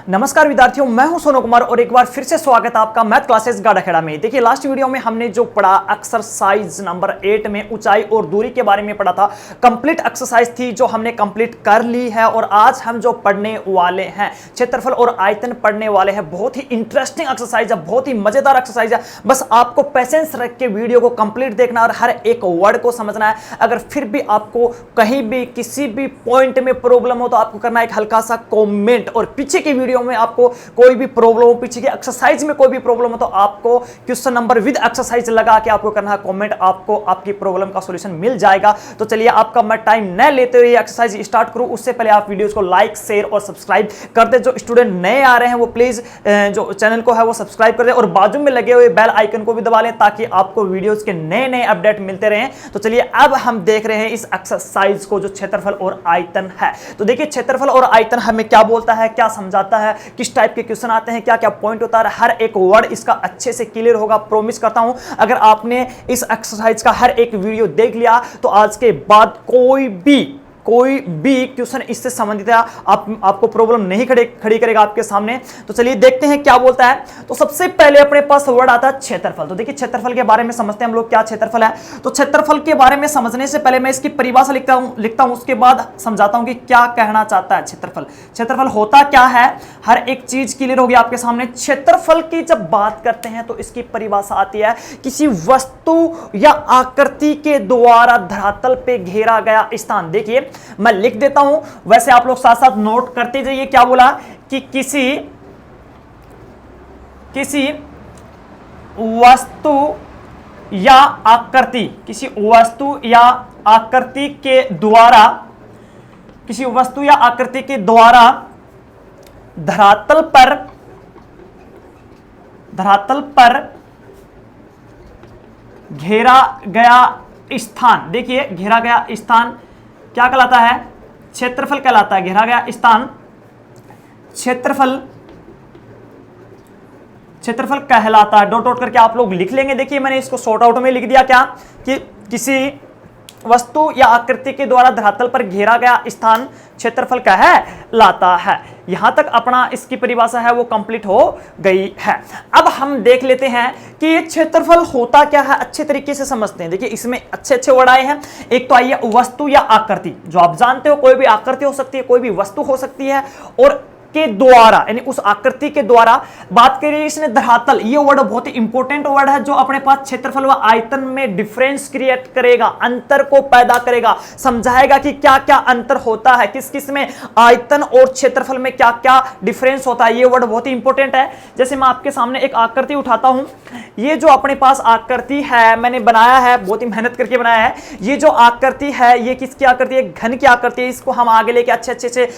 नमस्कार विद्यार्थियों, मैं हूं सोनू कुमार और एक बार फिर से स्वागत है आपका मैथ क्लासेस गार्ड अकेडमी में। देखिए लास्ट वीडियो में हमने जो पढ़ा एक्सरसाइज नंबर 8 में ऊंचाई और दूरी के बारे में पढ़ा था। कंप्लीट एक्सरसाइज थी जो हमने कंप्लीट कर ली है और आज हम जो पढ़ने वाले हैं क्षेत्रफल और आयतन पढ़ने वाले हैं। बहुत ही इंटरेस्टिंग एक्सरसाइज है, बहुत ही मजेदार एक्सरसाइज है। बस आपको पेशेंस रख के वीडियो को कंप्लीट देखना और हर एक वर्ड को समझना है। अगर फिर भी आपको कहीं भी किसी भी पॉइंट में प्रॉब्लम हो तो आपको करना है एक हल्का सा कॉमेंट, और पीछे की वीडियो में आपको कोई भी प्रॉब्लम हो, पीछे की एक्सरसाइज में कोई भी प्रॉब्लम हो तो आपको क्वेश्चन नंबर विद एक्सरसाइज लगा के आपको करना है कमेंट, आपको आपकी प्रॉब्लम का सॉल्यूशन मिल जाएगा। तो चलिए आपका मैं टाइम न लेते हुए एक्सरसाइज स्टार्ट करूं उससे पहले आप वीडियोस को लाइक शेयर और सब्सक्राइब कर दे। जो स्टूडेंट नए आ रहे हैं वो प्लीज जो चैनल को है वो सब्सक्राइब कर दे और बाजू में लगे हुए बेल आइकन को भी दबा लें ताकि आपको वीडियोस के नए नए अपडेट मिलते रहें। तो चलिए अब हम देख रहे हैं इस एक्सरसाइज को जो क्षेत्रफल और आयतन है। तो देखिए क्षेत्रफल और आयतन हमें क्या बोलता है, क्या समझाता है, किस टाइप के क्वेश्चन आते हैं, क्या क्या पॉइंट होता है, हर एक वर्ड इसका अच्छे से क्लियर होगा, प्रॉमिस करता हूं। अगर आपने इस एक्सरसाइज का हर एक वीडियो देख लिया तो आज के बाद कोई भी क्वेश्चन इससे संबंधित है आपको प्रॉब्लम नहीं खड़ी करेगा आपके सामने। तो चलिए देखते हैं क्या बोलता है। तो सबसे पहले अपने पास वर्ड आता है क्षेत्रफल। तो देखिए क्षेत्रफल के बारे में समझते हैं हम लोग क्या क्षेत्रफल है। तो क्षेत्रफल के बारे में समझने से पहले मैं इसकी परिभाषा लिखता हूं उसके बाद समझाता हूं कि क्या कहना चाहता है क्षेत्रफल। क्षेत्रफल होता क्या है, हर एक चीज क्लियर होगी आपके सामने। क्षेत्रफल की जब बात करते हैं तो इसकी परिभाषा आती है किसी वस्तु या आकृति के द्वारा धरातल पे घेरा गया स्थान। देखिए मैं लिख देता हूं, वैसे आप लोग साथ साथ नोट करते जाइए। क्या बोला कि किसी वस्तु या आकृति, किसी वस्तु या आकृति के द्वारा, किसी वस्तु या आकृति के द्वारा धरातल पर घेरा गया स्थान। देखिए घेरा गया स्थान क्या कहलाता है, क्षेत्रफल कहलाता है। घेरा गया स्थान क्षेत्रफल कहलाता है। डॉट करके आप लोग लिख लेंगे। देखिए मैंने इसको शॉर्ट आउट में लिख दिया क्या कि किसी वस्तु या आकृति के द्वारा धरातल पर घेरा गया स्थान क्षेत्रफल कहलाता है। यहां तक अपना इसकी परिभाषा है वो कंप्लीट हो गई है। अब हम देख लेते हैं कि ये क्षेत्रफल होता क्या है, अच्छे तरीके से समझते हैं। देखिए इसमें अच्छे वर्ड आए हैं। एक तो आइए वस्तु या आकृति, जो आप जानते हो कोई भी आकृति हो सकती है, कोई भी वस्तु हो सकती है, और के द्वारा यानी उस आकृति के द्वारा बात करिए इसने धरातल। ये वर्ड बहुत ही इंपॉर्टेंट वर्ड है जो अपने पास क्षेत्रफल व आयतन में डिफरेंस क्रिएट करेगा, अंतर को पैदा करेगा, समझाएगा कि क्या क्या अंतर होता है, किस किस में आयतन और क्षेत्रफल में क्या क्या डिफरेंस होता है। ये वर्ड बहुत ही इंपॉर्टेंट है। जैसे मैं आपके सामने एक आकृति उठाता हूं, ये जो अपने पास आकृति है मैंने बनाया है, बहुत ही मेहनत करके बनाया है। ये जो आकृति है ये किसकी आकृति है, घन की आकृति है। इसको हम आगे लेके अच्छे से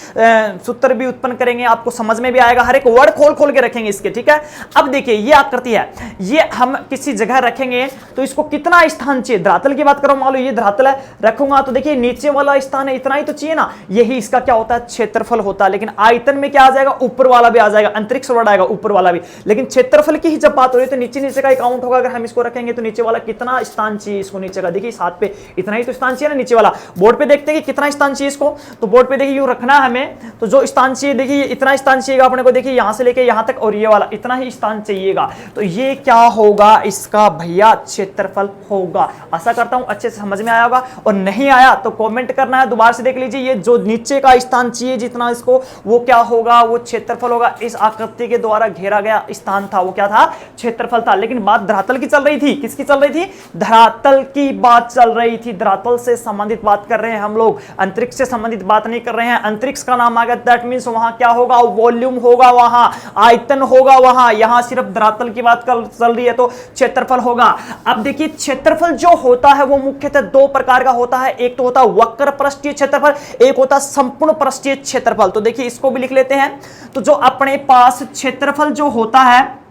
सूत्र भी उत्पन्न करेंगे, आपको समझ में भी आएगा। हर एक वर्ड खोल के रखेंगे इसके, ठीक है। अब देखिए ये आकृति है, ये हम किसी जगह रखेंगे तो इसको कितना स्थान चाहिए। धरातल की बात करो, मान लो ये धरातल है, रखूंगा तो देखिए नीचे वाला स्थान है, इतना ही तो चाहिए ना। यही इसका क्या होता है, क्षेत्रफल होता है। लेकिन आयतन में क्या आ जाएगा, ऊपर वाला भी आ जाएगा, अंतरिक्ष वर्ड आएगा ऊपर वाला भी। लेकिन क्षेत्रफल की ही जब बात हो रही है तो नीचे का काउंट होगा। अगर हम इसको रखेंगे तो नीचे वाला कितना स्थान चाहिए इसको, नीचे का देखिए इस हाथ पे इतना ही तो स्थान चाहिए ना नीचे वाला। बोर्ड पे देखते हैं कि कितना स्थान चाहिए इसको, तो बोर्ड पे देखिए यूं रखना है हमें, तो जो स्थान चाहिए देखिए इतना स्थान चाहिएगा अपने को। देखिए यहां से लेके यहां तक और ये वाला इतना ही स्थान चाहिएगा। तो ये क्या होगा इसका भैया, क्षेत्रफल होगा। आशा करता हूं अच्छे से समझ में आया होगा, और नहीं आया तो कमेंट करना है, दोबारा से देख लीजिए। ये जो नीचे का स्थान चाहिए जितना इसको, वो क्या होगा, वो क्षेत्रफल होगा। इस आकृति के द्वारा घेरा गया स्थान था वो क्या था, क्षेत्रफल था। लेकिन बात धरातल की चल रही थी, किसकी चल रही थी, धरातल की बात चल रही थी। धरातल से संबंधित बात कर रहे हैं हम लोग, अंतरिक्ष से संबंधित बात नहीं कर रहे हैं। अंतरिक्ष का नाम आ गया, दैट मींस वहां क्या होगा, वॉल्यूम होगा, वहां आयतन होगा, वहां यहां सिर्फ धरातल की बात चल रही है तो क्षेत्रफल होगा। अब देखिए क्षेत्रफल जो होता है वो मुख्यतः दो प्रकार का होता है। एक तो होता है वक्र पृष्ठीय क्षेत्रफल, एक होता है संपूर्ण पृष्ठीय क्षेत्रफल। तो देखिए इसको भी लिख लेते हैं। तो जो अपने पास क्षेत्रफल जो होता है,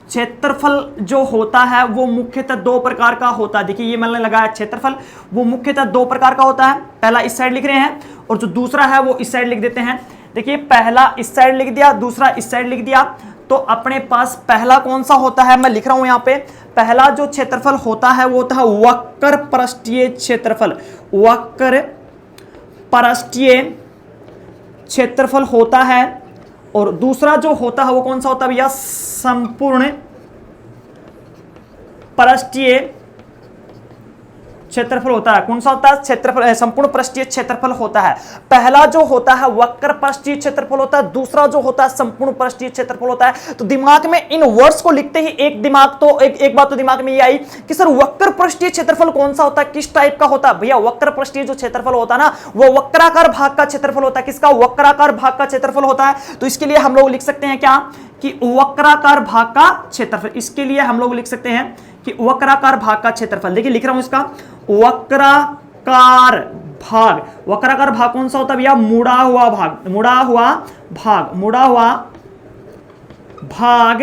क्षेत्रफल जो होता है वो मुख्यतः दो प्रकार का होता है। देखिए ये मैंने लगाया क्षेत्रफल, वो मुख्यतः दो प्रकार का होता है। पहला इस साइड लिख रहे हैं और जो दूसरा है वो इस साइड लिख देते हैं। देखिए पहला इस साइड लिख दिया, दूसरा इस साइड लिख दिया। तो अपने पास पहला कौन सा होता है, मैं लिख रहा हूं यहां पे। पहला जो क्षेत्रफल होता है वो होता है वक्र पृष्ठीय क्षेत्रफल। वक्र पृष्ठीय क्षेत्रफल होता है और दूसरा जो होता है वो कौन सा होता है भैया, संपूर्ण पृष्ठीय क्षेत्रफल होता है। कौन सा होता है, क्षेत्रफल, संपूर्ण पृष्ठीय क्षेत्रफल होता है। पहला जो होता है वक्र पृष्ठीय क्षेत्रफल होता है, दूसरा जो होता है संपूर्ण पृष्ठीय क्षेत्रफल होता है। तो दिमाग में इन वर्ड्स को लिखते ही एक बात तो दिमाग में ये आई कि सर वक्र पृष्ठीय क्षेत्रफल कौन सा होता है, किस टाइप का होता है। भैया वक्र पृष्ठीय जो क्षेत्रफल होता है ना, वो वक्राकार भाग का क्षेत्रफल होता है। किसका, वक्राकार भाग का क्षेत्रफल होता है। तो इसके लिए हम लोग लिख सकते हैं क्या, कि वक्राकार भाग का क्षेत्रफल। इसके लिए हम लोग लिख सकते हैं कि वक्राकार भाग का क्षेत्रफल। देखिए लिख रहा हूं इसका, वक्राकार भाग। वक्राकार भाग कौन सा होता है भैया, मुड़ा हुआ भाग, मुड़ा हुआ भाग, मुड़ा हुआ भाग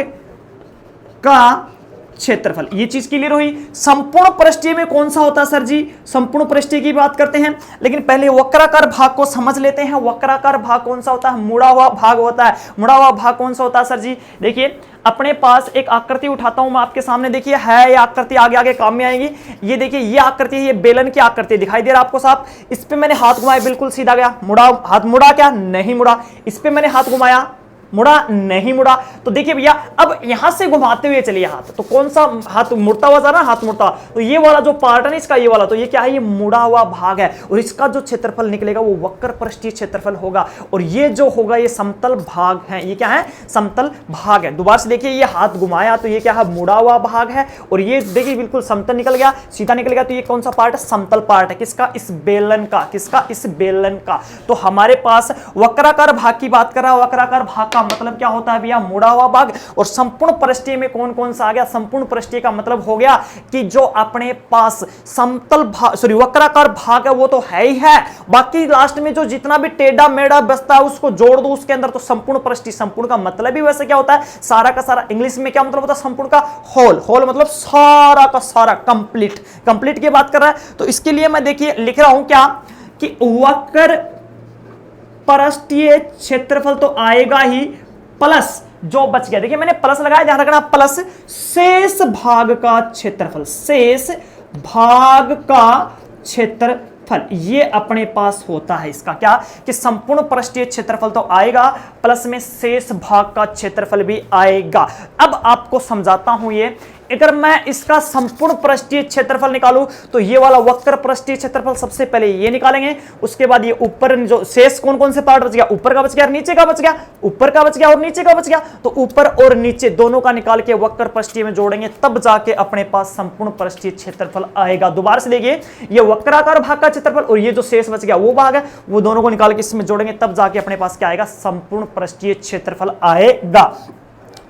का क्षेत्रफल। ये चीज क्लियर हुई। संपूर्ण पृष्ठीय में कौन सा होता है सर जी, संपूर्ण पृष्ठीय की बात करते हैं, लेकिन पहले वक्राकार भाग को समझ लेते हैं। वक्राकार भाग कौन सा होता है, मुड़ा हुआ भाग होता है। मुड़ा हुआ भाग कौन सा होता है सर जी, देखिए अपने पास एक आकृति उठाता हूं मैं आपके सामने, देखिए है ये आकृति, आगे आगे काम में आएगी। ये देखिए ये आकृति है, ये बेलन की आकृति दिखाई दे रहा है आपको साफ। इस पे मैंने हाथ घुमाया, बिल्कुल सीधा गया, मुड़ा, हाथ मुड़ा क्या, नहीं मुड़ा। इस पे मैंने हाथ घुमाया, मुड़ा, नहीं मुड़ा। तो देखिए भैया अब यहां से घुमाते हुए चलिए हाथ, तो कौन सा हाथ मुड़ता हुआ जा रहा है, हाथ मुड़ता। तो ये वाला जो पार्ट है ना इसका, ये वाला, तो ये क्या है, ये मुड़ा हुआ भाग है। और इसका जो क्षेत्रफल निकलेगा वो वक्र पृष्ठीय क्षेत्रफल होगा। और ये जो होगा ये समतल भाग है। ये क्या है, समतल भाग है। दोबारा से देखिए, ये हाथ घुमाया तो ये क्या है, मुड़ा हुआ भाग है। और ये देखिए बिल्कुल समतल निकल गया, सीधा निकल गया। तो ये कौन सा पार्ट है, समतल पार्ट है। किसका, इस बेलन का। किसका, इस बेलन का। तो हमारे पास वक्राकार भाग की बात कर रहा है। वक्राकार भाग का मतलब क्या होता है भैया, मुड़ा हुआ भाग। और संपूर्ण पृष्ठीय में कौन कौन सा आ गया, संपूर्ण पृष्ठीय का मतलब हो गया कि जो अपने पास समतल भाग, सॉरी वक्राकार भाग है वो तो है ही है, बाकी लास्ट में जो जितना भी टेढ़ा मेढ़ा बचता है उसको जोड़ दो उसके अंदर, तो संपूर्ण पृष्ठीय। संपूर्ण का मतलब ही वैसे क्या होता है, सारा का सारा। इंग्लिश में क्या मतलब होता है संपूर्ण का, होल। होल मतलब सारा का सारा, कंप्लीट। कंप्लीट की बात कर रहा है। तो इसके लिए मैं देखिए लिख रहा हूं क्या, कि वक्र पृष्ठीय क्षेत्रफल तो आएगा ही, प्लस जो बच गया, देखिए मैंने प्लस लगाया, ध्यान रखना, प्लस शेष भाग का क्षेत्रफल। शेष भाग का क्षेत्रफल ये अपने पास होता है। इसका क्या, कि संपूर्ण पृष्ठीय क्षेत्रफल तो आएगा, प्लस में शेष भाग का क्षेत्रफल भी आएगा। अब आपको समझाता हूं ये, अगर मैं इसका संपूर्ण पृष्ठीय क्षेत्रफल निकालूं तो ये वाला वक्र पृष्ठीय क्षेत्रफल सबसे पहले ये निकालेंगे, उसके बाद ये ऊपर जो शेष कौन कौन से पार्ट बच गया, ऊपर का बच गया और नीचे का बच गया, ऊपर का बच गया और नीचे का बच गया, तो ऊपर और नीचे दोनों का निकाल के वक्र पृष्ठीय में जोड़ेंगे, तब जाके अपने पास संपूर्ण पृष्ठीय क्षेत्रफल आएगा। दोबारा से देखिए, ये वक्राकार भाग का क्षेत्रफल और ये जो शेष बच गया वो भाग है, वो दोनों को निकाल के इसमें जोड़ेंगे, तब जाके अपने पास क्या आएगा, संपूर्ण पृष्ठीय क्षेत्रफल आएगा।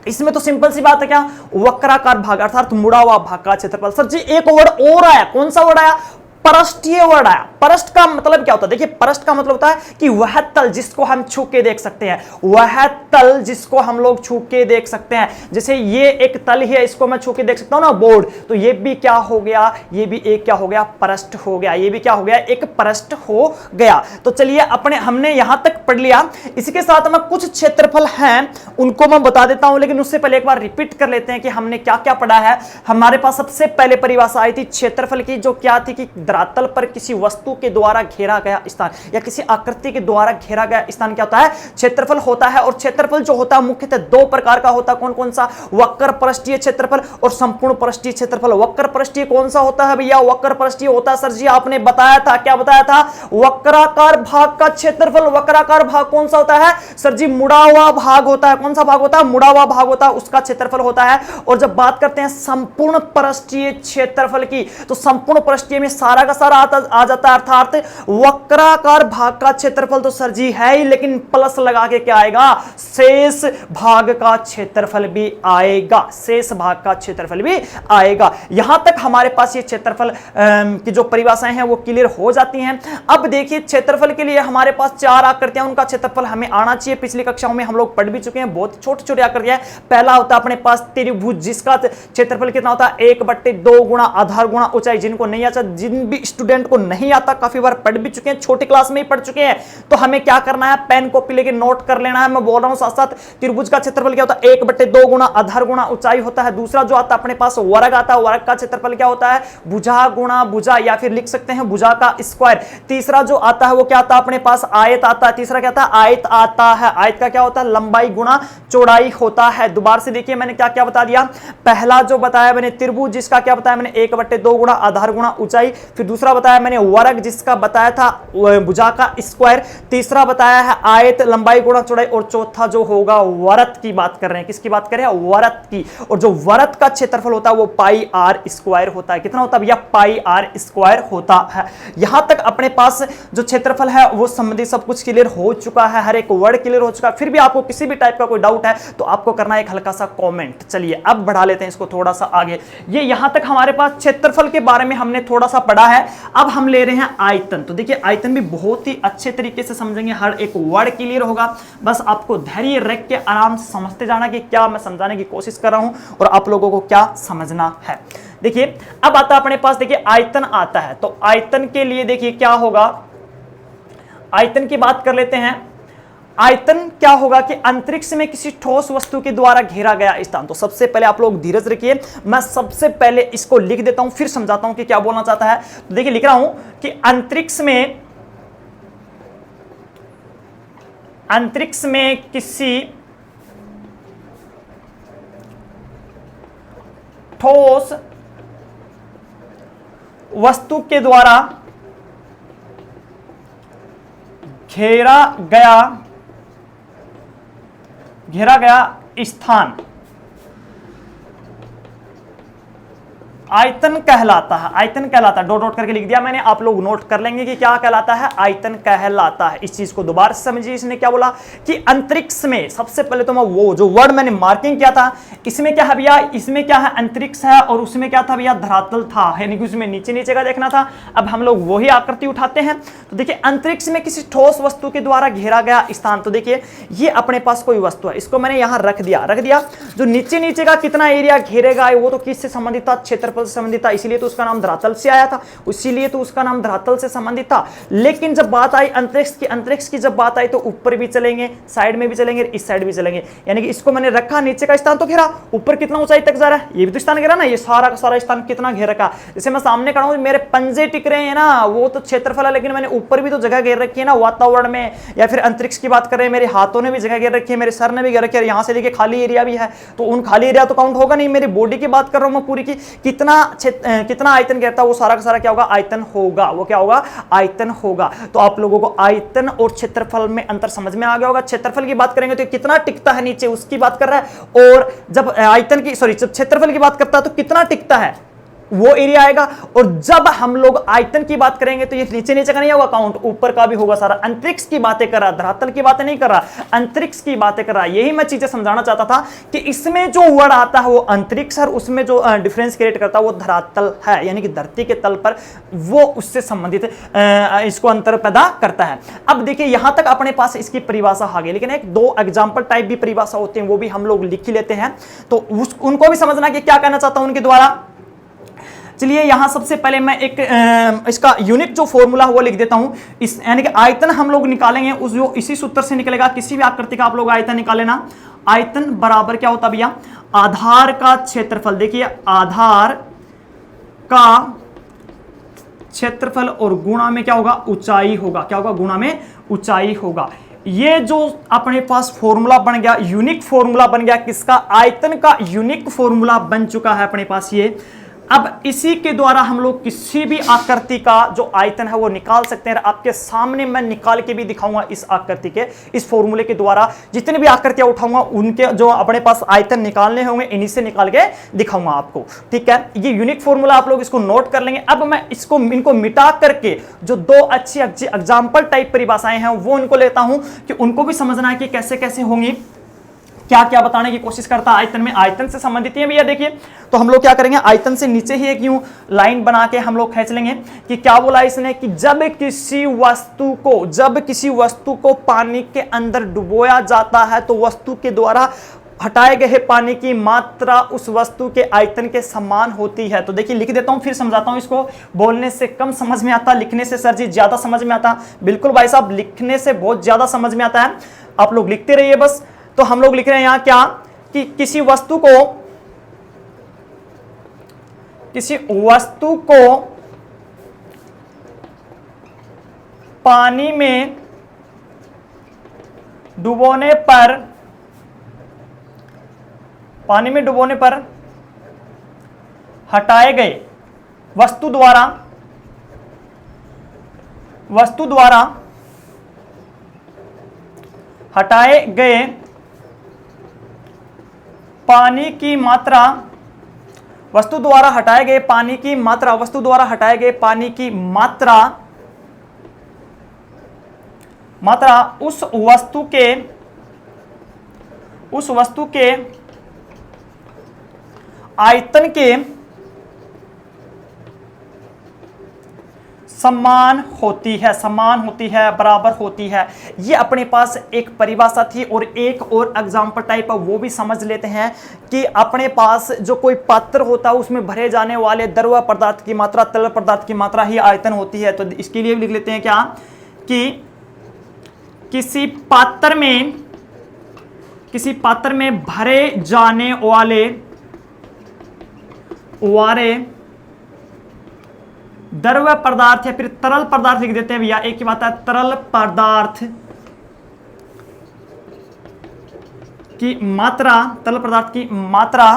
इसमें तो सिंपल सी बात है, क्या, वक्राकार भाग अर्थात मुड़ा हुआ भाग का क्षेत्रफल। सर जी एक वर्ड और आया, कौन सा वर्ड आया, पृष्ठीय वर्ड आया। पृष्ठ का मतलब क्या होता है, देखिए पृष्ठ का मतलब होता है कि वह तल जिसको हम छू के देख सकते हैं, वह तल जिसको हम लोग छू के देख सकते हैं। जैसे ये एक तल है, इसको मैं छू के देख सकता हूं ना, बोर्ड, तो ये भी क्या हो गया, ये भी एक क्या हो गया, पृष्ठ हो गया। ये भी क्या हो गया, एक पृष्ठ हो गया। तो चलिए अपने हमने यहां तक पढ़ लिया। इसी के साथ में कुछ क्षेत्रफल हैं उनको मैं बता देता हूं, लेकिन उससे पहले एक बार रिपीट कर लेते हैं कि हमने क्या क्या पढ़ा है। हमारे पास सबसे पहले परिभाषा आई थी क्षेत्रफल की, जो क्या थी, कि धरातल पर किसी वस्तु के द्वारा घेरा गया स्थान या किसी आकृति के द्वारा घेरा गया स्थान क्या होता है, क्षेत्रफल होता है। और क्षेत्रफल जो होता है मुख्यतः दो प्रकार का होता है, कौन कौन सा, वक्र पृष्ठीय क्षेत्रफल और संपूर्ण पृष्ठीय क्षेत्रफल। वक्र पृष्ठीय कौन सा होता है भैया, वक्र पृष्ठीय होता है, सर जी आपने बताया था, क्या बताया था, वक्राकार भाग का क्षेत्रफल। वक्राकार भाग कौन सा होता है, सर जी मुड़ा हुआ भाग होता है। कौन सा भाग होता है, मुड़ा हुआ भाग होता है, उसका क्षेत्रफल होता है। और जब बात करते हैं संपूर्ण पृष्ठीय क्षेत्रफल की, तो संपूर्ण पृष्ठीय में सारा का सारा आ जाता है, अर्थात वक्राकार भाग का क्षेत्रफल तो सर जी है ही, लेकिन प्लस लगा के क्या आएगा, शेष भाग का क्षेत्रफल भी आएगा। शेष भाग का क्षेत्रफल भी आएगा। यहां तक हमारे पास ये क्षेत्रफल की जो परिभाषाएं हैं वो क्लियर हो जाती हैं। अब देखिए क्षेत्रफल के लिए हमारे पास चार आकृतियां, उनका क्षेत्रफल हमें आना चाहिए। पिछली कक्षाओं में हम लोग पढ़ भी चुके हैं, बहुत छोटे छोटे आकृतियां। पहला होता है अपने पास त्रिभुज, जिसका क्षेत्रफल कितना होता है, 1/2 गुणा आधार गुणा ऊंचाई। जिनको नहीं आता, जिन भी स्टूडेंट को नहीं आता, काफी बार पढ़ भी चुके हैं, छोटी क्लास में ही पढ़ चुके हैं, तो हमें क्या करना है, पेन कॉपी लेके नोट कर लेना है। मैं बोल रहा हूं साथ साथ, त्रिभुज का क्षेत्रफल क्या होता है, 1/2 गुना आधार गुना ऊंचाई होता है। दूसरा जो आता है अपने पास वर्ग आता है, वर्ग का क्षेत्रफल क्या होता है, भुजा गुना भुजा, या फिर लिख सकते हैं भुजा का स्क्वायर। तीसरा जो आता है वो क्या आता है अपने पास, आयत आता है। तीसरा क्या आता है, आयत आता है। आयत का क्या होता है, लंबाई गुना चौड़ाई होता है। दोबारा से देखिए मैंने क्या क्या बता दिया, पहला जो बताया मैंने त्रिभुज, जिसका क्या बताया मैंने 1/2 गुना आधार गुना ऊंचाई। फिर दूसरा बताया मैंने वर्ग, जिसका बताया था भुजा का स्क्वायर। तीसरा बताया है आयत, लंबाई गुना चौड़ाई। और चौथा जो होगा वृत्त की बात कर रहे हैं, किसकी बात कर रहे हैं, वृत्त की। और जो वृत्त का क्षेत्रफल होता है वो पाई आर स्क्वायर होता है। कितना होता है भैया, पाई आर स्क्वायर होता है। यहां तक अपने पास जो क्षेत्रफल है वो संबंधी सब कुछ क्लियर हो चुका है, हर एक वर्ड क्लियर हो चुका है। फिर भी आपको किसी भी टाइप का कोई डाउट है तो आपको करना है एक हल्का सा कमेंट। चलिए अब बढ़ा लेते हैं इसको थोड़ा सा आगे। ये यहां तक हमारे पास क्षेत्रफल के बारे में हमने थोड़ा सा पढ़ा है। अब हम ले रहे हैं आयतन। तो देखिए आयतन भी बहुत ही अच्छे तरीके से समझेंगे, हर एक वर्ड क्लियर होगा। बस आपको धैर्य रख के आराम से समझते जाना कि क्या मैं समझाने की कोशिश कर रहा हूं और आप लोगों को क्या समझना है। देखिए अब आता है अपने पास, देखिए आयतन आता है। तो आयतन के लिए देखिए क्या होगा, आयतन की बात कर लेते हैं। आयतन क्या होगा कि अंतरिक्ष में किसी ठोस वस्तु के द्वारा घेरा गया स्थान। तो सबसे पहले आप लोग धीरज रखिए, मैं सबसे पहले इसको लिख देता हूं, फिर समझाता हूं कि क्या बोलना चाहता है। तो देखिए लिख रहा हूं कि अंतरिक्ष में किसी ठोस वस्तु के द्वारा घेरा गया स्थान आयतन कहलाता है। आयतन कहलाता है, डॉट डॉट करके लिख दिया मैंने, आप लोग नोट कर लेंगे कि क्या कहलाता है, आयतन कहलाता है। इस चीज को दोबारा समझिए, इसने क्या बोला कि अंतरिक्ष में, सबसे पहले तो मैं वो जो वर्ड मैंने मार्किंग किया था, इसमें क्या है भैया, इसमें क्या है, अंतरिक्ष है, और उसमें क्या था भैया, धरातल था, यानी कि उसमें नीचे नीचे का देखना था। अब हम लोग वही आकृति उठाते हैं। तो देखिए अंतरिक्ष में किसी ठोस वस्तु के द्वारा घेरा गया स्थान। तो देखिए ये अपने पास कोई वस्तु है, इसको मैंने यहां रख दिया। जो नीचे नीचे का कितना एरिया घेरेगा वो तो किससे संबंधित था, क्षेत्र से संबंधित था, इसीलिए तो उसका नाम धरातल से आया था, इसीलिए तो उसका नाम धरातल से संबंधित था। लेकिन जब बात आई अंतरिक्ष की जब बात आई तो ऊपर भी चलेंगे, साइड में भी चलेंगे, इस साइड भी चलेंगे। यानी कि इसको मैंने रखा, नीचे का स्थान तो घेरा, ऊपर कितना ऊंचाई तक जा रहा है, ये भी तो स्थान घेरा ना, ये सारा का सारा स्थान कितना घेर रखा। जैसे मैं सामने खड़ा हूं, मेरे पंजे टिक रहे हैं ना, वो तो क्षेत्रफल है, लेकिन मैंने ऊपर भी तो जगह घेर रखी है ना वातावरण में। या फिर अंतरिक्ष की बात कर रहे हैं, मेरे हाथों ने भी जगह घेर रखी है, मेरे सर ने भी घेर रखी है, यहां से लेके खाली एरिया भी है, तो उन खाली एरिया तो काउंट होगा नहीं। मेरी बॉडी की बात कर रहा हूं मैं पूरी की, कितना आयतन कहता है, वो सारा का सारा क्या होगा, आयतन होगा। वो क्या होगा, आयतन होगा। तो आप लोगों को आयतन और क्षेत्रफल में अंतर समझ में आ गया होगा। क्षेत्रफल की बात करेंगे तो कितना टिकता है नीचे, उसकी बात कर रहा है, और जब जब क्षेत्रफल की बात करता है तो कितना टिकता है वो एरिया आएगा। और जब हम लोग आयतन की बात करेंगे तो ये नीचे नीचे का नहीं होगा काउंट, ऊपर का भी होगा सारा। अंतरिक्ष की बातें कर रहा, धरातल की बातें नहीं कर रहा, अंतरिक्ष की बातें कर रहा। यही मैं चीजें समझाना चाहता था कि इसमें जो वर्ड आता है वो अंतरिक्ष है, उसमें जो डिफरेंस क्रिएट करता है वो धरातल है, यानी कि धरती के तल पर वो उससे संबंधित इसको अंतर पैदा करता है। अब देखिए यहां तक अपने पास इसकी परिभाषा आ गई, लेकिन एक दो एग्जाम्पल टाइप भी परिभाषा होते हैं, वो भी हम लोग लिख ही लेते हैं, तो उनको भी समझना कि क्या कहना चाहता हूं उनके द्वारा। चलिए यहां सबसे पहले मैं एक इसका यूनिक जो फॉर्मूला वो लिख देता हूं। इस यानी कि आयतन हम लोग निकालेंगे, उस जो इसी सूत्र से निकलेगा, किसी भी आकृति का आप लोग आयतन निकाल लेना। आयतन बराबर क्या होता है भैया, आधार का क्षेत्रफल। देखिए आधार का क्षेत्रफल और गुणा में क्या होगा, ऊंचाई होगा। क्या होगा, गुणा में ऊंचाई होगा। ये जो अपने पास फॉर्मूला बन गया, यूनिक फॉर्मूला बन गया, किसका, आयतन का यूनिक फॉर्मूला बन चुका है अपने पास ये। अब इसी के द्वारा हम लोग किसी भी आकृति का जो आयतन है वो निकाल सकते हैं। आपके सामने मैं निकाल के भी दिखाऊंगा इस आकृति के, इस फॉर्मूले के द्वारा जितनी भी आकृतियां उठाऊंगा उनके जो अपने पास आयतन निकालने होंगे इन्हीं से निकाल के दिखाऊंगा आपको। ठीक है, ये यूनिक फॉर्मूला आप लोग इसको नोट कर लेंगे। अब मैं इनको मिटा करके जो दो अच्छी एग्जाम्पल टाइप परिभाषाएं हैं वो उनको लेता हूं कि उनको भी समझना है कि कैसे कैसे होंगी, क्या क्या बताने की कोशिश करता है आयतन में, आयतन से संबंधित है भैया। देखिए तो हम लोग क्या करेंगे, आयतन से नीचे ही एक यूं लाइन बना के हम लोग खींच लेंगे कि क्या बोला इसने कि जब किसी वस्तु को पानी के अंदर डुबोया जाता है तो वस्तु के द्वारा हटाए गए पानी की मात्रा उस वस्तु के आयतन के समान होती है। तो देखिए लिख देता हूं, फिर समझाता हूं इसको। बोलने से कम समझ में आता, लिखने से सर जी ज्यादा समझ में आता। बिल्कुल भाई साहब, लिखने से बहुत ज्यादा समझ में आता है, आप लोग लिखते रहिए बस। तो हम लोग लिख रहे हैं यहां क्या कि किसी वस्तु को पानी में डुबोने पर हटाए गए वस्तु द्वारा हटाए गए पानी की मात्रा वस्तु द्वारा हटाए गए पानी की मात्रा उस वस्तु के आयतन के समान होती है, बराबर होती है। ये अपने पास एक परिभाषा थी। और एक और एग्जांपल टाइप है, वो भी समझ लेते हैं कि अपने पास जो कोई पात्र होता है उसमें भरे जाने वाले द्रव पदार्थ की मात्रा, तरल पदार्थ की मात्रा ही आयतन होती है। तो इसके लिए भी लिख लेते हैं क्या कि किसी पात्र में भरे जाने वाले द्रव पदार्थ या फिर तरल पदार्थ लिख देते हैं भैया, एक ही बात है, तरल पदार्थ की मात्रा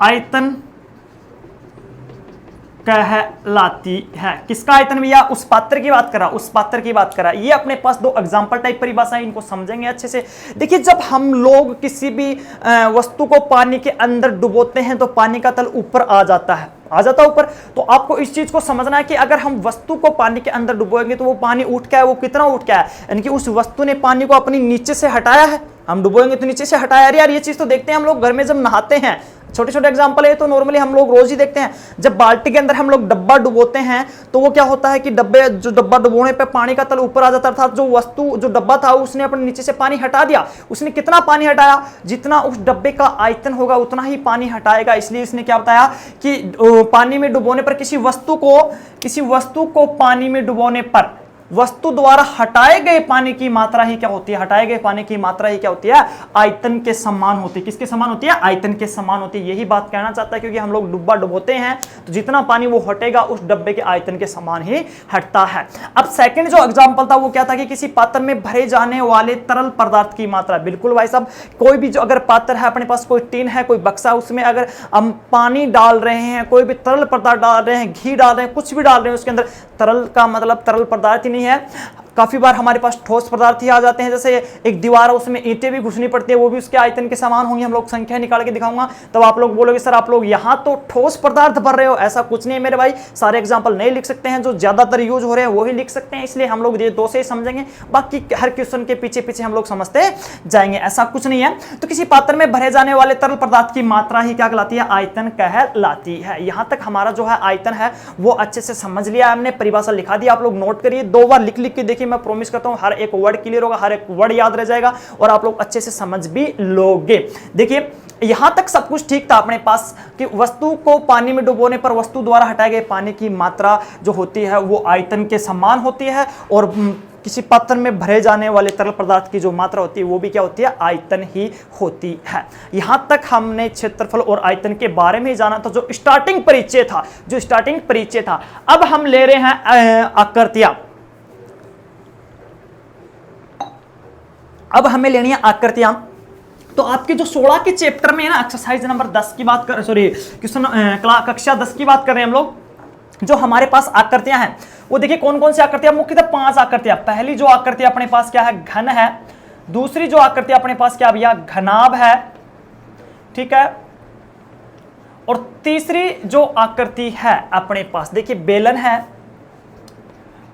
आयतन कहलाती है। किसका आयतन भैया? उस पात्र की बात करा। ये अपने पास दो एग्जांपल टाइप परिभाषा है, इनको समझेंगे अच्छे से। देखिए, जब हम लोग किसी भी वस्तु को पानी के अंदर डुबोते हैं तो पानी का तल ऊपर आ जाता है ऊपर। तो आपको इस चीज को समझना है कि अगर हम वस्तु को पानी के अंदर डुबोएंगे तो वो पानी उठ के है, वो कितना उठ के है, यानी कि उस वस्तु ने पानी को अपनी नीचे से हटाया है। हम डुबोएंगे तो नीचे से हटाया। अरे यार, ये चीज तो देखते हैं हम लोग घर में जब नहाते हैं, छोटे छोटे एग्जांपल है तो नॉर्मली हम लोग रोज ही देखते हैं। जब बाल्टी के अंदर हम लोग डब्बा डुबोते हैं तो वो क्या होता है कि डब्बा डुबोने पे पानी का तल ऊपर आ जाता था। जो डब्बा था उसने अपने नीचे से पानी हटा दिया। उसने कितना पानी हटाया? जितना उस डब्बे का आयतन होगा उतना ही पानी हटाएगा। इसलिए इसने क्या बताया कि पानी में डुबोने पर किसी वस्तु को पानी में डुबोने पर वस्तु द्वारा हटाए गए पानी की मात्रा ही क्या होती है? आयतन के समान होती है। किसके समान होती है? आयतन के समान होती है। यही बात कहना चाहता है, क्योंकि हम लोग डब्बा डुबोते हैं तो जितना पानी वो हटेगा उस डब्बे के आयतन के समान ही हटता है। अब सेकंड जो एग्जांपल था वो क्या था कि किसी पात्र में भरे जाने वाले तरल पदार्थ की मात्रा। बिल्कुल भाई साहब, कोई भी जो अगर पात्र है, अपने पास कोई टीन है, कोई बक्सा, उसमें अगर हम पानी डाल रहे हैं, कोई भी तरल पदार्थ डाल रहे हैं, घी डाल रहे हैं, कुछ भी डाल रहे हैं, उसके अंदर तरल का मतलब तरल पदार्थ नहीं है। काफी बार हमारे पास ठोस पदार्थ ही आ जाते हैं। जैसे एक दीवार है, उसमें ईंटें भी घुसनी पड़ती है, वो भी उसके आयतन के समान होंगी। हम लोग संख्या निकाल के दिखाऊंगा, तब आप लोग बोलोगे सर आप लोग यहाँ तो ठोस पदार्थ भर रहे हो। ऐसा कुछ नहीं है मेरे भाई, सारे एग्जांपल नहीं लिख सकते हैं, जो ज्यादातर यूज हो रहे हैं वही लिख सकते हैं। इसलिए हम लोग ये दो से ही समझेंगे, बाकी हर क्वेश्चन के पीछे पीछे हम लोग समझते जाएंगे। ऐसा कुछ नहीं है। तो किसी पात्र में भरे जाने वाले तरल पदार्थ की मात्रा ही क्या कहलाती है? आयतन कहलाती है। यहां तक हमारा जो है आयतन है वो अच्छे से समझ लिया हमने, परिभाषा लिखा दी। आप लोग नोट करिए, 2 बार लिख के देखिए, मैं प्रॉमिस करता हूं हर एक वर्ड क्लियर होगा, हर एक वर्ड याद रह जाएगा और आप लोग अच्छे से समझ भी लोगे। देखिए, यहां तक सब कुछ ठीक था अपने पास कि वस्तु को पानी में डुबोने पर वस्तु द्वारा हटाए गए पानी की मात्रा जो होती है वो आयतन के समान होती है, और किसी पात्र में भरे जाने वाले तरल पदार्थ की जो मात्रा होती है वो भी क्या होती है? आयतन ही होती है। यहां तक हमने क्षेत्रफल और आयतन के बारे में जाना था, जो स्टार्टिंग परिचय था। अब हम ले रहे हैं आकृतियां। अब हमें लेनी है आकृतियां। तो आपके जो 16 के चैप्टर में है ना, एक्सरसाइज नंबर 10 की बात कर, सॉरी क्वेश्चन कक्षा 10 की बात कर रहे हैं हम लोग। जो हमारे पास आकृतियां हैं वो देखिए कौन कौन सी आकृतियां, मुख्यतः 5 आकृतियां। पहली जो आकृति अपने पास क्या है? घन है। दूसरी जो आकृति अपने पास क्या भैया? घनाभ है, ठीक है। और तीसरी जो आकृति है अपने पास देखिए बेलन है।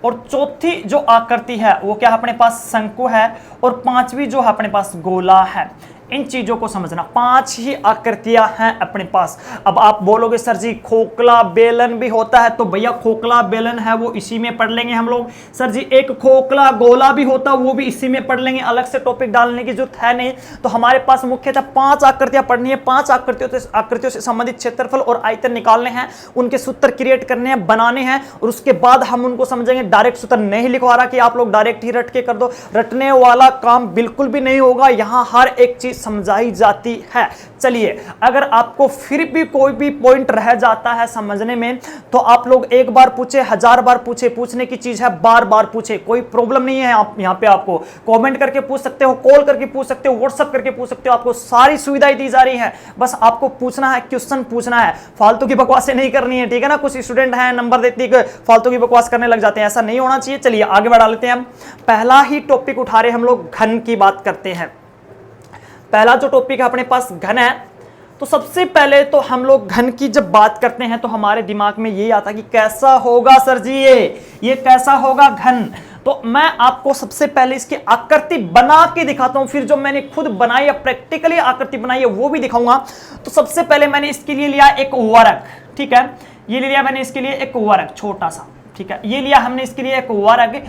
और चौथी जो आकृति है वो क्या अपने पास? शंकु है। और 5वीं जो है अपने पास गोला है। इन चीजों को समझना। 5 ही आकृतियां हैं अपने पास। अब आप बोलोगे सर जी खोखला बेलन भी होता है, तो भैया खोखला बेलन है वो इसी में पढ़ लेंगे हम लोग। सर जी एक खोखला गोला भी होता है वो भी इसी में पढ़ लेंगे, अलग से टॉपिक डालने की जरूरत है नहीं। तो हमारे पास मुख्यतः 5 आकृतियां पढ़नी है। 5 आकृतियों से संबंधित क्षेत्रफल और आयतन निकालने हैं, उनके सूत्र क्रिएट करने हैं, बनाने हैं, और उसके बाद हम उनको समझेंगे। डायरेक्ट सूत्र नहीं लिखवा रहा कि आप लोग डायरेक्ट ही रट के कर दो, रटने वाला काम बिल्कुल भी नहीं होगा। यहां हर एक चीज समझाई जाती है। चलिए, अगर आपको फिर भी कोई भी पॉइंट रह जाता है समझने में, तो आप लोग एक बार पूछे, 1000 बार पूछे, पूछने की चीज है, बार बार पूछे, कोई प्रॉब्लम नहीं है। आप यहां पे आपको कमेंट करके पूछ सकते हो, कॉल करके पूछ सकते हो, व्हाट्सएप करके पूछ सकते हो, आपको सारी सुविधाएं दी जा रही है। बस आपको पूछना है, क्वेश्चन पूछना है, फालतू की बकवासें नहीं करनी है, ठीक है ना। कुछ स्टूडेंट हैं नंबर देती है फालतू की बकवास करने लग जाते हैं, ऐसा नहीं होना चाहिए। चलिए आगे बढ़ा लेते हैं। हम पहला ही टॉपिक उठा रहे, हम लोग घन की बात करते हैं। पहला जो टॉपिक है अपने पास घन है। तो सबसे पहले तो हम लोग घन की जब बात करते हैं तो हमारे दिमाग में ये आता कि कैसा होगा सर जी ये कैसा होगा घन। तो मैं आपको सबसे पहले इसकी आकृति बना के दिखाता हूं, फिर जो मैंने खुद बनाई है, प्रैक्टिकली आकृति बनाई है, वो भी दिखाऊंगा। तो सबसे पहले मैंने इसके लिए लिया एक वर्ग, ठीक है, ये लिया मैंने इसके लिए एक वर्ग छोटा सा, ठीक है, ये लिया हमने इसके लिए एक वर्ग।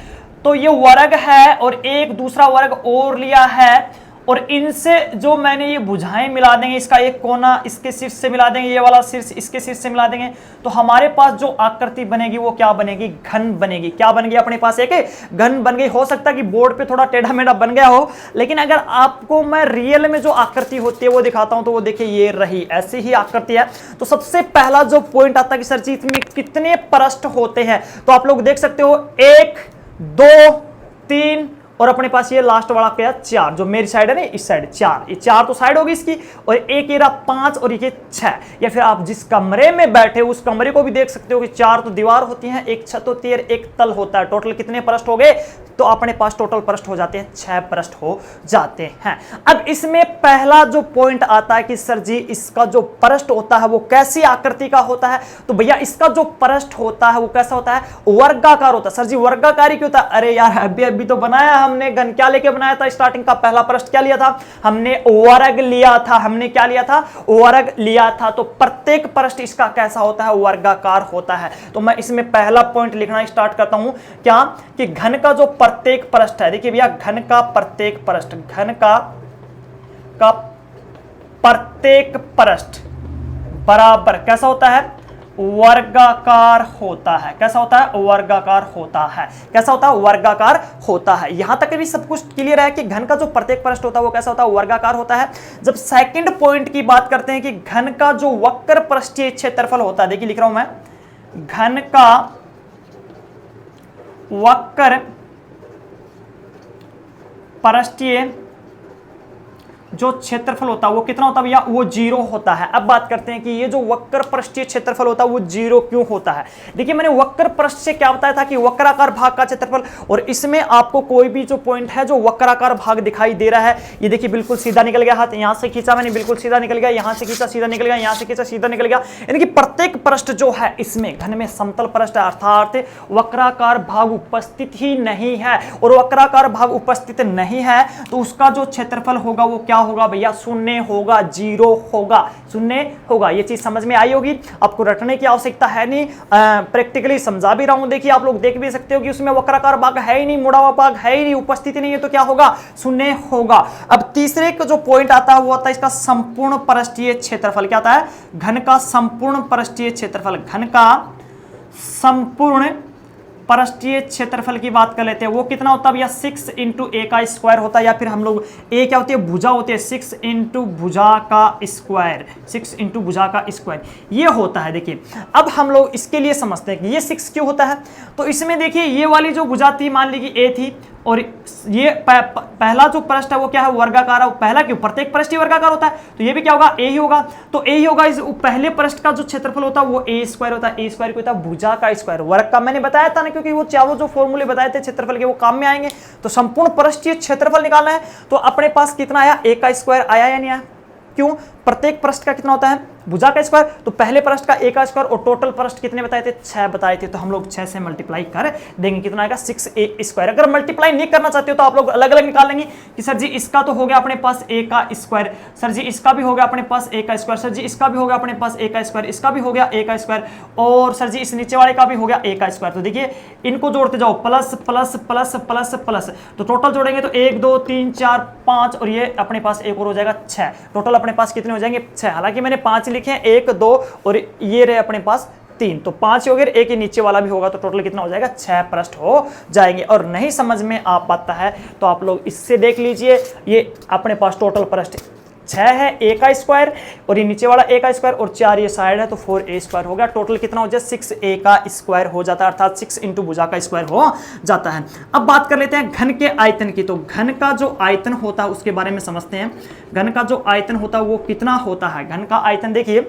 तो ये वर्ग है और एक दूसरा वर्ग और लिया है, और इनसे जो मैंने ये भुजाएं मिला देंगे, इसका एक कोना इसके शीर्ष से मिला देंगे, ये वाला शीर्ष इसके शीर्ष से मिला देंगे, तो हमारे पास जो आकृति बनेगी वो क्या बनेगी, घन बनेगी। क्या बन गई अपने पास, एक घन बन गई। हो सकता है कि बोर्ड पे थोड़ा टेढ़ा मेढ़ा बन गया हो, लेकिन अगर आपको मैं रियल में जो आकृति होती है वो दिखाता हूं, तो वो देखिए ये रही, ऐसी ही आकृति है। तो सबसे पहला जो पॉइंट आता है कि सर जी इसमें कितने पृष्ठ होते हैं, तो आप लोग देख सकते हो 1 2 3 और अपने पास ये लास्ट वाला क्या, 4, जो मेरी साइड है ना इस साइड 4, ये 4 तो साइड होगी इसकी, और एक ये रहा 5 और ये 6। या फिर आप जिस कमरे में बैठे उस कमरे को भी देख सकते हो कि 4 तो दीवार होती हैं, एक छत होती है, एक तल होता है। टोटल कितने पृष्ठ हो गए, तो अपने पास टोटल पृष्ठ हो जाते हैं 6 पृष्ठ हो जाते हैं। अब इसमें पहला जो पॉइंट आता है कि सर जी इसका जो पृष्ठ होता है वो कैसी आकृति का होता है, तो भैया इसका जो पृष्ठ होता है वो कैसा होता है, वर्गाकार होता है। सर जी वर्गाकार क्यों होता है, अरे यार अभी तो बनाया हमने घन, क्या लेके बनाया था, स्टार्टिंग का पहला पृष्ठ क्या लिया था, हमने वर्ग लिया था। हमने क्या लिया था, वर्ग लिया था। तो प्रत्येक पृष्ठ इसका कैसा होता है, वर्गाकार होता है। तो मैं इसमें पहला पॉइंट लिखना स्टार्ट करता हूं, क्या कि घन का जो प्रत्येक पृष्ठ है, देखिए भैया घन का प्रत्येक पृष्ठ, घन का प्रत्येक पृष्ठ बराबर कैसा होता है, वर्गाकार होता है। कैसा होता है, वर्गाकार होता है। कैसा होता है, वर्गाकार होता है। यहां तक भी सब कुछ क्लियर है कि घन का जो प्रत्येक पृष्ठ होता है वो कैसा होता है, वर्गाकार होता है। जब सेकंड पॉइंट की बात करते हैं कि घन का जो वक्र पृष्ठीय क्षेत्रफल होता है, देखिए लिख रहा हूं मैं, घन का वक्र पृष्ठीय जो क्षेत्रफल होता है वो कितना होता है भैया, वो 0 होता है। अब बात करते हैं कि ये जो वक्र पृष्ठीय क्षेत्रफल होता है वो 0 क्यों होता है। देखिए मैंने वक्र पृष्ठ से क्या बताया था कि वक्राकार भाग का क्षेत्रफल, और इसमें आपको कोई भी जो पॉइंट है जो वक्राकार भाग दिखाई दे रहा है, ये देखिए बिल्कुल सीधा निकल गया हाथ, यहां से खींचा मैंने बिल्कुल सीधा निकल गया, यहां से खींचा सीधा निकल गया, यहां से खींचा सीधा निकल गया। यानी कि प्रत्येक पृष्ठ जो है इसमें घन में समतल पृष्ठ है, अर्थात वक्राकार भाग उपस्थित ही नहीं है, और वक्राकार भाग उपस्थित नहीं है तो उसका जो क्षेत्रफल होगा वो क्या होगा भैया, शून्य होगा, 0 होगा, शून्य होगा। ये चीज समझ में आई होगी, आपको रटने की आवश्यकता है नहीं, प्रैक्टिकली समझा भी रहा हूं। देखिए आप लोग देख भी सकते हो कि उसमें वक्राकार भाग है ही नहीं, मुड़ा हुआ भाग है ही नहीं, उपस्थिति नहीं है, तो क्या होगा, शून्य होगा। अब तीसरे का जो पॉइंट आता है वो आता है इसका संपूर्ण पृष्ठीय क्षेत्रफल। क्या आता है, घन का संपूर्ण पृष्ठीय क्षेत्रफल। घन का संपूर्ण पृष्ठीय क्षेत्रफल की बात कर लेते हैं, वो कितना होता है भैया, 6 × a का स्क्वायर होता है, या फिर हम लोग a क्या होती है, भुजा होती है, 6 × भुजा का स्क्वायर, 6 × भुजा का स्क्वायर ये होता है। देखिए अब हम लोग इसके लिए समझते हैं कि ये 6 क्यों होता है। तो इसमें देखिए ये वाली जो भुजा थी मान लीजिए a थी, और ये पहला जो पृष्ठ है वो क्या है, वर्गाकार है। पहला क्यों, प्रत्येक पृष्ठ ही वर्गाकार होता है, तो ये भी क्या होगा, a ही होगा। तो a ही होगा, इस पहले पृष्ठ का जो क्षेत्रफल होता है वो a² होता है। a² क्या होता है, भुजा का स्क्वायर। वर्ग का मैंने बताया था ना, क्योंकि वो चारों जो फॉर्मूले बताए थे क्षेत्रफल के वो काम में आएंगे। तो संपूर्ण पृष्ठीय क्षेत्रफल निकालना है, तो अपने पास कितना आया, a² आया या नहीं आया, क्यों, प्रत्येक पृष्ठ का कितना होता है, भुजा का स्क्वायर, तो पहले पृष्ठ का ए का स्क्वायर और टोटल पृष्ठ कितने बताए थे, 6 बताए थे, तो हम लोग 6 से मल्टीप्लाई कर देंगे, कितना आएगा 6a स्क्वायर। अगर मल्टीप्लाई नहीं करना चाहते हो तो आप लोग अलग अलग निकाल लेंगे कि सर जी इसका तो हो गया अपने पास a का स्क्वायर, सर जी इसका भी हो गया अपने पास a का स्क्वायर, सर जी इसका भी हो गया अपने पास a का स्क्वायर, इसका भी हो गया a का स्क्वायर, और सर जी इस नीचे वाले का भी हो गया a का स्क्वायर। तो देखिए इनको जोड़ते जाओ, plus plus plus plus plus, तो टोटल जोड़ेंगे तो 1 2 3 4 5 और ये अपने पास एक और हो जाएगा 6, टोटल अपने पास कितने हो जाएंगे 6। हालांकि मैंने 5 लिखे हैं, 1 2 और ये रहे अपने पास 3, तो 5 हो गए, एक ही नीचे वाला भी होगा, तो टोटल कितना हो जाएगा 6 पृष्ठ हो जाएंगे। और नहीं समझ में आ पाता है तो आप लोग इससे देख लीजिए, ये अपने पास टोटल पृष्ठ 6 है, a का स्क्वायर और ये नीचे वाला a का स्क्वायर और 4 ये साइड है, तो 4a स्क्वायर हो गया। टोटल कितना हो जाए 6a का स्क्वायर हो जाता है, अर्थात 6 इंटू भुजा का स्क्वायर हो जाता है। अब बात कर लेते हैं घन के आयतन की। तो घन का जो आयतन होता है उसके बारे में समझते हैं। घन का जो आयतन होता है वो कितना होता है। घन का आयतन देखिए,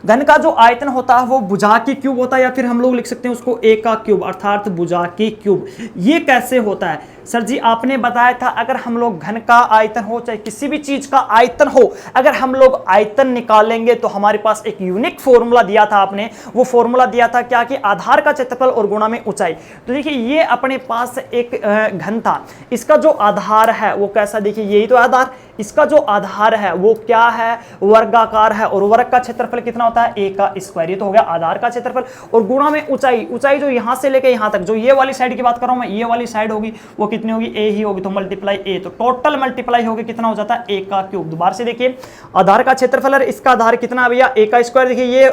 घन का जो आयतन होता है वो भुजा की क्यूब होता है, या फिर हम लोग लिख सकते हैं उसको a का क्यूब, अर्थात भुजा की क्यूब। ये कैसे होता है सर जी, आपने बताया था अगर हम लोग घन का आयतन हो चाहे किसी भी चीज का आयतन हो, अगर हम लोग आयतन निकालेंगे तो हमारे पास एक यूनिक फॉर्मूला दिया था आपने, वो फॉर्मूला दिया था क्या कि आधार का क्षेत्रफल और गुणा में ऊंचाई। तो देखिए ये अपने पास एक घन था, इसका जो आधार है वो कैसा, देखिए यही तो आधार, इसका जो आधार है वो क्या है, वर्गाकार है, और वर्ग का क्षेत्रफल कितना होता है a का स्क्वायर। ये तो हो गया आधार का क्षेत्रफल, और गुणा में ऊंचाई, ऊंचाई जो यहां से लेके यहां तक, जो ये वाली साइड की बात कर रहा हूं मैं, ये वाली साइड होगी वो कितनी होगी a ही होगी, तो मल्टीप्लाई a, तो टोटल मल्टीप्लाई होगी कितना हो जाता है a का क्यूब। दोबारा से देखिए आधार का क्षेत्रफल है, इसका आधार कितना भैया a का स्क्वायर, देखिए ये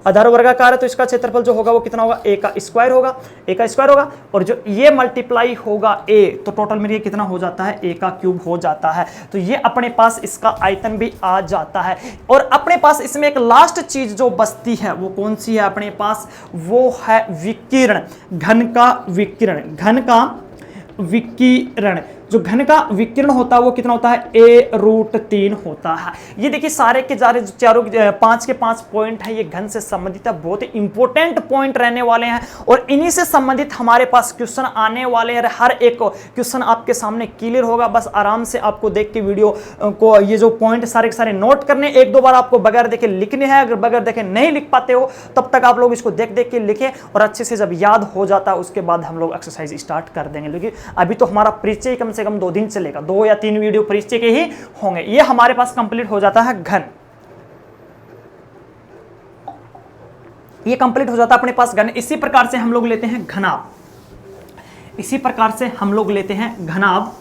आधार वर्गाकार है तो इसका क्षेत्रफल जो होगा वो कितना होगा a का स्क्वायर होगा, a का स्क्वायर होगा, और जो ये मल्टीप्लाई होगा a, तो टोटल मेरे कितना हो जाता है a का क्यूब हो जाता है। तो ये अपने पास इसका आयतन भी आ जाता है। और अपने पास इसमें एक लास्ट चीज जो बचती है वो कौन सी है अपने पास, वो है विकिरण। घन का विकिरण, घन का विकिरण, जो घन का विकिरण होता है वो कितना होता है a√3 होता है। ये देखिए सारे के सारे चारों 5 के 5 पॉइंट है, ये घन से संबंधित है, बहुत ही इंपॉर्टेंट पॉइंट रहने वाले हैं और इन्हीं से संबंधित हमारे पास क्वेश्चन आने वाले हैं। हर एक क्वेश्चन आपके सामने क्लियर होगा, बस आराम से आपको देख के वीडियो को ये जो पॉइंट सारे के सारे नोट करने, एक दो बार आपको बगैर देखे लिखने हैं। अगर बगैर देखे नहीं लिख पाते हो तब तक आप लोग इसको देख देख के लिखें, और अच्छे से जब याद हो जाता है उसके बाद हम लोग एक्सरसाइज स्टार्ट कर देंगे। लेकिन अभी तो हमारा परिचय कम से कम 2 दिन चलेगा, 2 या 3 वीडियो परिचय के ही होंगे। ये हमारे पास कंप्लीट हो जाता है घन, ये कंप्लीट हो जाता है अपने पास घन। इसी प्रकार से हम लोग लेते हैं घनाभ, इसी प्रकार से हम लोग लेते हैं घनाभ।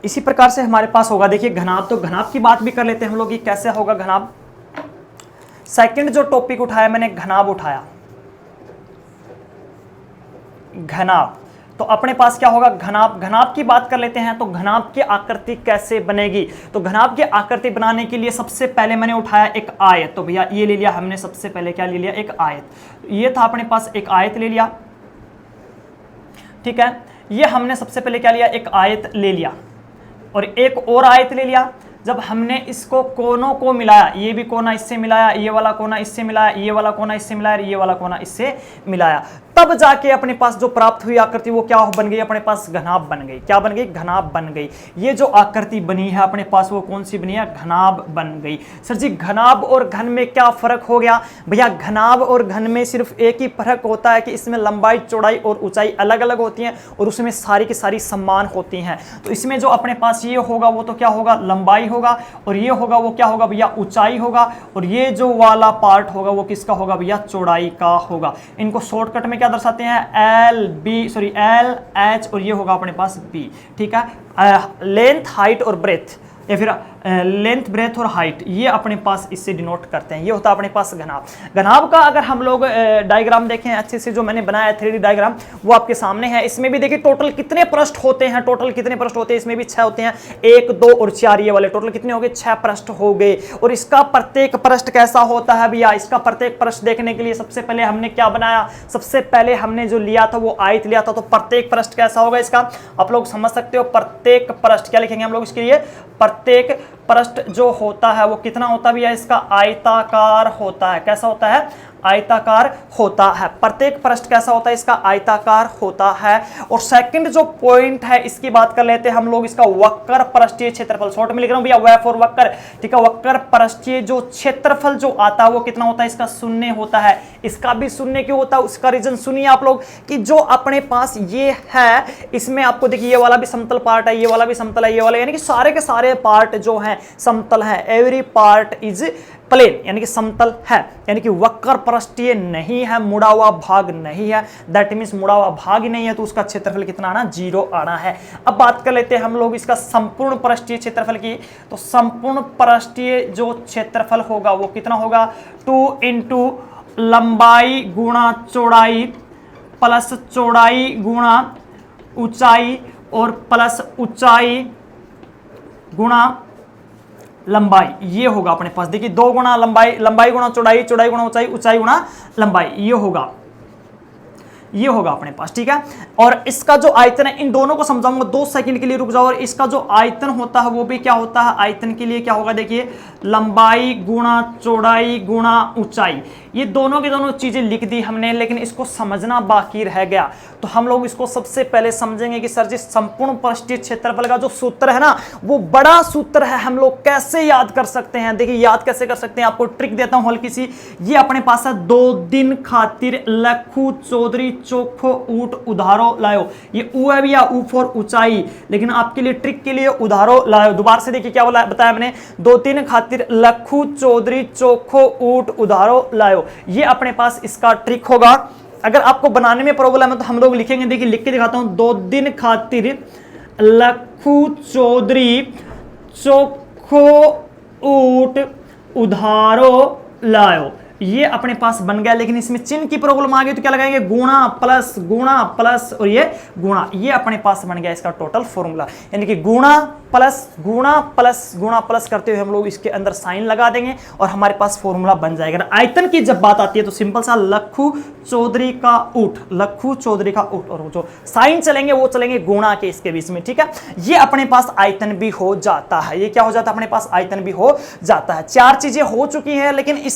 इसी प्रकार से हमारे पास होगा, देखिए घनाभ, तो घनाभ की बात भी कर लेते हैं हम लोग, ये कैसे होगा घनाभ। सेकंड जो टॉपिक उठाया मैंने, घनाभ उठाया, घनाभ। तो अपने पास क्या होगा घनाभ, घनाभ की बात कर लेते हैं। तो घनाभ की आकृति कैसे बनेगी, तो घनाभ की आकृति बनाने के लिए सबसे पहले मैंने उठाया एक आयत। तो भैया ये ले लिया हमने, सबसे पहले क्या ले लिया, एक आयत। ये था अपने पास एक आयत ले लिया, ठीक है। ये हमने सबसे पहले क्या लिया, एक आयत ले लिया, और एक और आयत ले लिया। जब हमने इसको कोनों को मिलाया, ये भी कोना इससे मिलाया, ये वाला कोना इससे मिलाया, ये वाला कोना इससे मिलाया, ये वाला कोना इससे मिलाया, तब जाके अपने पास जो प्राप्त हुई आकृति वो क्या बन गई, अपने पास घनाभ बन गई। क्या बन गई, घनाभ बन गई। ये जो आकृति बनी है अपने पास वो कौन सी बनी है, घनाभ बन गई। सर जी घनाभ और घन में क्या फर्क हो गया, भैया घनाभ और घन में सिर्फ एक ही फर्क होता है कि इसमें लंबाई चौड़ाई और ऊंचाई अलग अलग होती है, और उसमें सारी की सारी समान होती हैं। तो इसमें जो अपने पास ये होगा वो तो क्या होगा, लंबाई होगा, और ये होगा वो क्या होगा भैया, ऊंचाई होगा, और ये जो वाला पार्ट होगा वो किसका होगा भैया, चौड़ाई का होगा। इनको शॉर्टकट में क्या दर्शाते हैं, एल एच, और ये होगा अपने पास बी, ठीक है। लेंथ, हाइट और ब्रेथ, या फिर लेंथ, ब्रेथ और हाइट, ये अपने पास इससे डिनोट करते हैं। ये होता है अपने पास घनाभ। घनाभ का अगर हम लोग डायग्राम देखें अच्छे से, जो मैंने बनाया है 3D डायग्राम वो आपके सामने है। इसमें भी देखिए टोटल कितने पृष्ठ होते हैं, टोटल कितने पृष्ठ होते हैं, इसमें भी 6 होते हैं, 1 2 और 4 ये वाले, टोटल कितने हो गए, 6 पृष्ठ हो गए। और इसका प्रत्येक पृष्ठ कैसा होता है भैया, इसका प्रत्येक पृष्ठ देखने के लिए सबसे पहले हमने क्या बनाया, सबसे पहले हमने जो लिया था वो आयत लिया था। तो प्रत्येक पृष्ठ कैसा होगा इसका, आप लोग समझ सकते हो। प्रत्येक पृष्ठ क्या लिखेंगे हम लोग इसके लिए, प्रत्येक पृष्ठ जो होता है वो कितना होता भी है, इसका आयताकार होता है। कैसा होता है, आयताकार होता है। प्रत्येक पृष्ठ कैसा होता है इसका? आयताकार होता है। और सेकंड जो पॉइंट है इसकी बात कर लेते हैं हम लोग, इसका वक्र पृष्ठीय क्षेत्रफल, शॉर्ट में लिख रहा हूं भैया व फॉर वक्र, ठीक है। वक्र पृष्ठीय जो क्षेत्रफल जो आता है वो कितना होता है? इसका शून्य होता है। इसका भी शून्य क्यों होता है? उसका रीजन सुनिए आप लोग कि जो अपने पास ये है इसमें आपको देखिए ये वाला भी समतल पार्ट है, ये वाला भी समतल है, ये वाला, यानी कि सारे के सारे पार्ट जो हैं समतल है। एवरी पार्ट इज प्लेन, यानी कि समतल है, यानी कि वक्र पृष्ठीय नहीं है, मुड़ा हुआ भाग नहीं है। दैट मींस मुड़ा हुआ भाग ही नहीं है, तो उसका क्षेत्रफल कितना आना? 0 आना है। अब बात कर लेते हैं हम लोग इसका संपूर्ण पृष्ठीय क्षेत्रफल की। तो संपूर्ण पृष्ठीय जो क्षेत्रफल होगा वो कितना होगा? 2 इंटू लंबाई गुणा चौड़ाई प्लस चौड़ाई गुणा ऊंचाई और प्लस ऊंचाई गुणा लंबाई, ये होगा अपने पास। देखिए 2 गुणा लंबाई, लंबाई गुणा चौड़ाई, चौड़ाई गुणा ऊंचाई, ऊंचाई गुणा लंबाई, ये होगा अपने पास, ठीक है। और इसका जो आयतन है, इन दोनों को समझाऊंगा, 2 सेकंड के लिए रुक जाओ। और इसका जो आयतन होता है वो भी क्या होता है? आयतन के लिए क्या होगा? देखिए लंबाई गुणा चौड़ाई गुणा ऊंचाई, ये दोनों की दोनों चीजें लिख दी हमने, लेकिन इसको समझना बाकी रह गया। तो हम लोग इसको सबसे पहले समझेंगे कि सर जी संपूर्ण पृष्ठीय क्षेत्रफल का जो सूत्र है ना वो बड़ा सूत्र है, हम लोग कैसे याद कर सकते हैं? देखिए याद कैसे कर सकते हैं, आपको ट्रिक देता हूं हल्की सी। ये अपने पास है 2 दिन खातिर लखू चौधरी चोखो ऊट उधारो लायो, ये ऊ है भैया, ऊ फॉर ऊंचाई, लेकिन आपके लिए ट्रिक के लिए उधारो लायो। दोबारा से देखिए क्या बोला, बताया मैंने, 2 दिन खातिर लखू चौधरी चोखो ऊट उधारो लायो, ये अपने पास इसका ट्रिक होगा। अगर आपको बनाने में प्रॉब्लम है तो हम लोग लिखेंगे, देखिए लिख के दिखाता हूं, 2 दिन खातिर लखू चौधरी चोखो ऊट उधारो लायो, ये अपने पास बन गया। लेकिन इसमें चिन्ह की प्रॉब्लम आ गई तो क्या लगाएंगे? गुणा प्लस और ये गुणा, ये अपने पास बन गया इसका टोटल फॉर्मूला। यानी कि गुणा प्लस करते हुए हम लोग इसके अंदर साइन लगा देंगे और हमारे पास फॉर्मूला बन जाएगा। आयतन की जब बात आती है तो सिंपल सा लखू चौधरी का ऊट, और जो साइन चलेंगे वो चलेंगे गुणा के इसके बीच में, ठीक है। ये अपने पास आयतन भी हो जाता है। ये क्या हो जाता है? अपने पास आयतन भी हो जाता है। 4 चीजें हो चुकी हैं, लेकिन इस